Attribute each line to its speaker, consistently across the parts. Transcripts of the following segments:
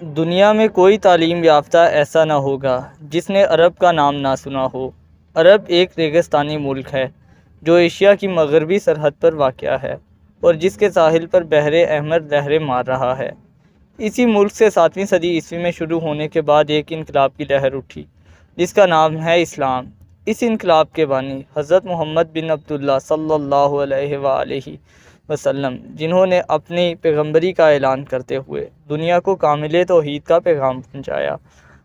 Speaker 1: دنیا میں کوئی تعلیم یافتہ ایسا نہ ہوگا جس نے عرب کا نام نہ سنا ہو۔ عرب ایک ریگستانی ملک ہے جو ایشیا کی مغربی سرحد پر واقع ہے اور جس کے ساحل پر بحر احمر لہریں مار رہا ہے۔ اسی ملک سے 7ویں صدی عیسوی میں شروع ہونے کے بعد ایک انقلاب کی لہر اٹھی جس کا نام ہے اسلام۔ اس انقلاب کے بانی حضرت محمد بن عبداللہ صلی اللہ علیہ وآلہ وسلم، جنہوں نے اپنی پیغمبری کا اعلان کرتے ہوئے دنیا کو کامل توحید کا پیغام پہنچایا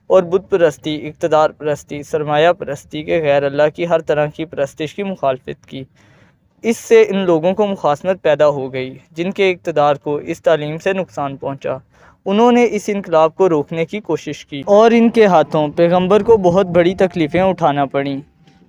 Speaker 1: اور بت پرستی، اقتدار پرستی، سرمایہ پرستی کے غیر اللہ کی ہر طرح کی پرستش کی مخالفت کی۔ اس سے ان لوگوں کو مخاصمت پیدا ہو گئی جن کے اقتدار کو اس تعلیم سے نقصان پہنچا۔ انہوں نے اس انقلاب کو روکنے کی کوشش کی اور ان کے ہاتھوں پیغمبر کو بہت بڑی تکلیفیں اٹھانا پڑیں۔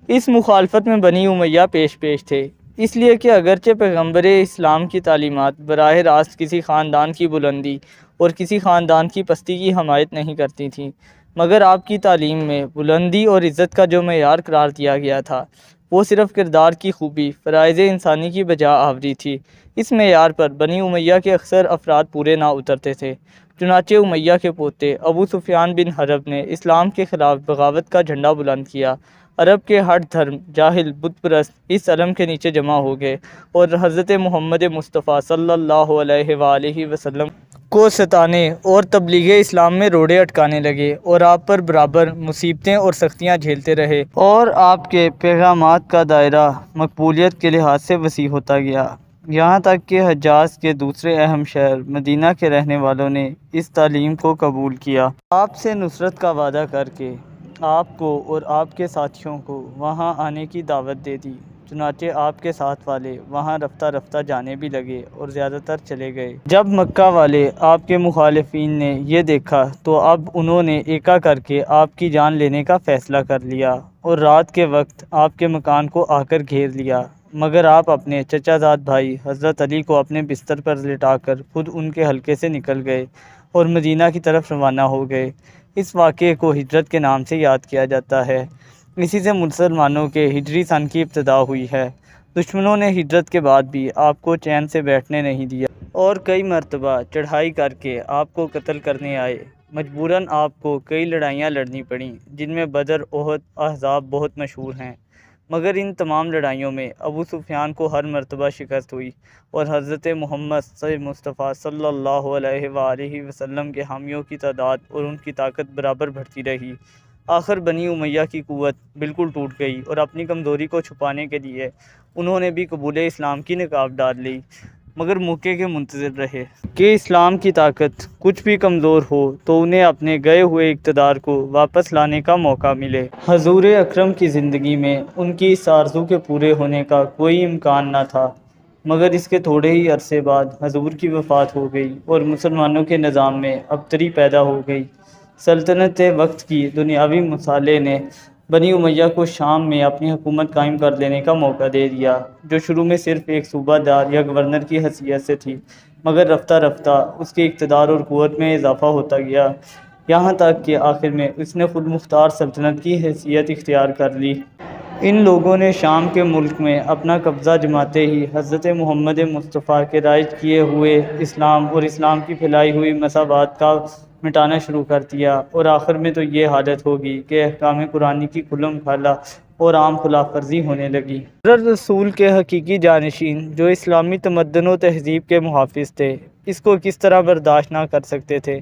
Speaker 1: اس مخالفت میں بنی امیہ پیش تھے، اس لیے کہ اگرچہ پیغمبر اسلام کی تعلیمات براہ راست کسی خاندان کی بلندی اور کسی خاندان کی پستی کی حمایت نہیں کرتی تھیں، مگر آپ کی تعلیم میں بلندی اور عزت کا جو معیار قرار دیا گیا تھا وہ صرف کردار کی خوبی، فرائض انسانی کی بجا آوری تھی۔ اس معیار پر بنی امیہ کے اکثر افراد پورے نہ اترتے تھے۔ چنانچہ امیہ کے پوتے ابو سفیان بن حرب نے اسلام کے خلاف بغاوت کا جھنڈا بلند کیا۔ عرب کے ہٹ دھرم جاہل بت پرست اس علم کے نیچے جمع ہو گئے اور حضرت محمد مصطفیٰ صلی اللہ علیہ وآلہ وسلم کو ستانے اور تبلیغ اسلام میں روڑے اٹکانے لگے اور آپ پر برابر مصیبتیں اور سختیاں جھیلتے رہے اور آپ کے پیغامات کا دائرہ مقبولیت کے لحاظ سے وسیع ہوتا گیا، یہاں تک کہ حجاز کے دوسرے اہم شہر مدینہ کے رہنے والوں نے اس تعلیم کو قبول کیا۔ آپ سے نصرت کا وعدہ کر کے آپ کو اور آپ کے ساتھیوں کو وہاں آنے کی دعوت دے دی۔ چنانچہ آپ کے ساتھ والے وہاں رفتہ رفتہ جانے بھی لگے اور زیادہ تر چلے گئے۔ جب مکہ والے آپ کے مخالفین نے یہ دیکھا تو اب انہوں نے ایکا کر کے آپ کی جان لینے کا فیصلہ کر لیا اور رات کے وقت آپ کے مکان کو آ کر گھیر لیا، مگر آپ اپنے چچا زاد بھائی حضرت علی کو اپنے بستر پر لٹا کر خود ان کے حلقے سے نکل گئے اور مدینہ کی طرف روانہ ہو گئے۔ اس واقعے کو ہجرت کے نام سے یاد کیا جاتا ہے۔ اسی سے مسلمانوں کے ہجری سن کی ابتدا ہوئی ہے۔ دشمنوں نے ہجرت کے بعد بھی آپ کو چین سے بیٹھنے نہیں دیا اور کئی مرتبہ چڑھائی کر کے آپ کو قتل کرنے آئے۔ مجبوراً آپ کو کئی لڑائیاں لڑنی پڑیں جن میں بدر، احد، احزاب بہت مشہور ہیں، مگر ان تمام لڑائیوں میں ابو سفیان کو ہر مرتبہ شکست ہوئی اور حضرت محمد مصطفیٰ صلی اللہ علیہ وآلہ وسلم کے حامیوں کی تعداد اور ان کی طاقت برابر بڑھتی رہی۔ آخر بنی امیہ کی قوت بالکل ٹوٹ گئی اور اپنی کمزوری کو چھپانے کے لیے انہوں نے بھی قبول اسلام کی نقاب ڈال لی، مگر موقع کے منتظر رہے کہ اسلام کی طاقت کچھ بھی کمزور ہو تو انہیں اپنے گئے ہوئے اقتدار کو واپس لانے کا موقع ملے۔ حضور اکرم کی زندگی میں ان کی اس آرزو کے پورے ہونے کا کوئی امکان نہ تھا، مگر اس کے تھوڑے ہی عرصے بعد حضور کی وفات ہو گئی اور مسلمانوں کے نظام میں ابتری پیدا ہو گئی۔ سلطنت وقت کی دنیاوی مصالح نے بنی امیہ کو شام میں اپنی حکومت قائم کر لینے کا موقع دے دیا، جو شروع میں صرف ایک صوبہ دار یا گورنر کی حیثیت سے تھی، مگر رفتہ رفتہ اس کے اقتدار اور قوت میں اضافہ ہوتا گیا، یہاں تک کہ آخر میں اس نے خود مختار سلطنت کی حیثیت اختیار کر لی۔ ان لوگوں نے شام کے ملک میں اپنا قبضہ جماتے ہی حضرت محمد مصطفیٰ کے رائج کیے ہوئے اسلام اور اسلام کی پھیلائی ہوئی مساوات کا مٹانا شروع کر دیا، اور آخر میں تو یہ حالت ہوگی کہ احکام قرآنی کی کھلم کھلا اور عام خلاف ورزی ہونے لگی۔ رسول کے حقیقی جانشین جو اسلامی تمدن و تہذیب کے محافظ تھے اس کو کس طرح برداشت نہ کر سکتے تھے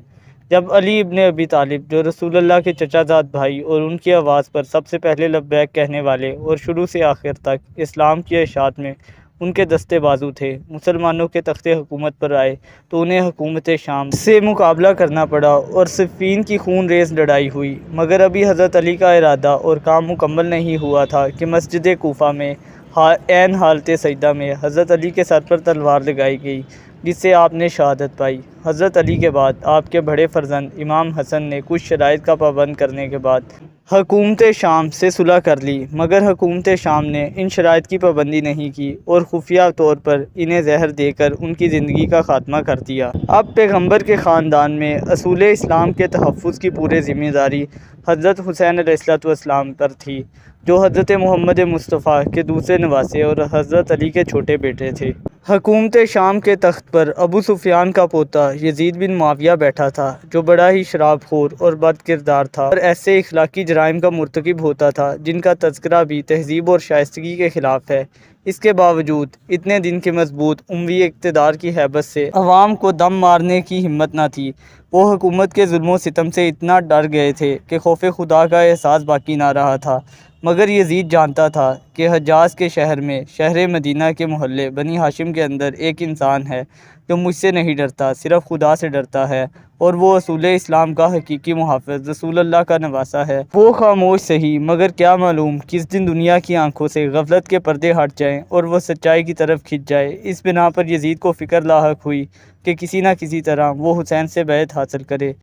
Speaker 1: جب علی ابن ابی طالب، جو رسول اللہ کے چچا زاد بھائی اور ان کی آواز پر سب سے پہلے لبیک کہنے والے اور شروع سے آخر تک اسلام کی اشاعت میں ان کے دستے بازو تھے، مسلمانوں کے تخت حکومت پر آئے تو انہیں حکومت شام سے مقابلہ کرنا پڑا اور صفین کی خون ریز لڑائی ہوئی، مگر ابھی حضرت علی کا ارادہ اور کام مکمل نہیں ہوا تھا کہ مسجد کوفہ میں عین حالت سجدہ میں حضرت علی کے سر پر تلوار لگائی گئی، جس سے آپ نے شہادت پائی۔ حضرت علی کے بعد آپ کے بڑے فرزند امام حسن نے کچھ شرائط کا پابند کرنے کے بعد حکومت شام سے صلح کر لی، مگر حکومت شام نے ان شرائط کی پابندی نہیں کی اور خفیہ طور پر انہیں زہر دے کر ان کی زندگی کا خاتمہ کر دیا۔ اب پیغمبر کے خاندان میں اصول اسلام کے تحفظ کی پوری ذمہ داری حضرت حسین علیہ السلام پر تھی۔ جو حضرت محمد مصطفیٰ کے دوسرے نواسے اور حضرت علی کے چھوٹے بیٹے تھے۔ حکومت شام کے تخت پر ابو سفیان کا پوتا یزید بن معاویہ بیٹھا تھا، جو بڑا ہی شراب خور اور بد کردار تھا اور ایسے اخلاقی جرائم کا مرتکب ہوتا تھا جن کا تذکرہ بھی تہذیب اور شائستگی کے خلاف ہے۔ اس کے باوجود اتنے دن کے مضبوط اموی اقتدار کی ہیبت سے عوام کو دم مارنے کی ہمت نہ تھی۔ وہ حکومت کے ظلم و ستم سے اتنا ڈر گئے تھے کہ خوف خدا کا احساس باقی نہ رہا تھا۔ مگر یزید جانتا تھا کہ حجاز کے شہر میں، شہر مدینہ کے محلے بنی ہاشم کے اندر ایک انسان ہے جو مجھ سے نہیں ڈرتا، صرف خدا سے ڈرتا ہے، اور وہ اصول اسلام کا حقیقی محافظ رسول اللہ کا نواسا ہے۔ وہ خاموش سہی، مگر کیا معلوم کس دن دنیا کی آنکھوں سے غفلت کے پردے ہٹ جائیں اور وہ سچائی کی طرف کھنچ جائے۔ اس بنا پر یزید کو فکر لاحق ہوئی کہ کسی نہ کسی طرح وہ حسین سے بیعت حاصل کرے۔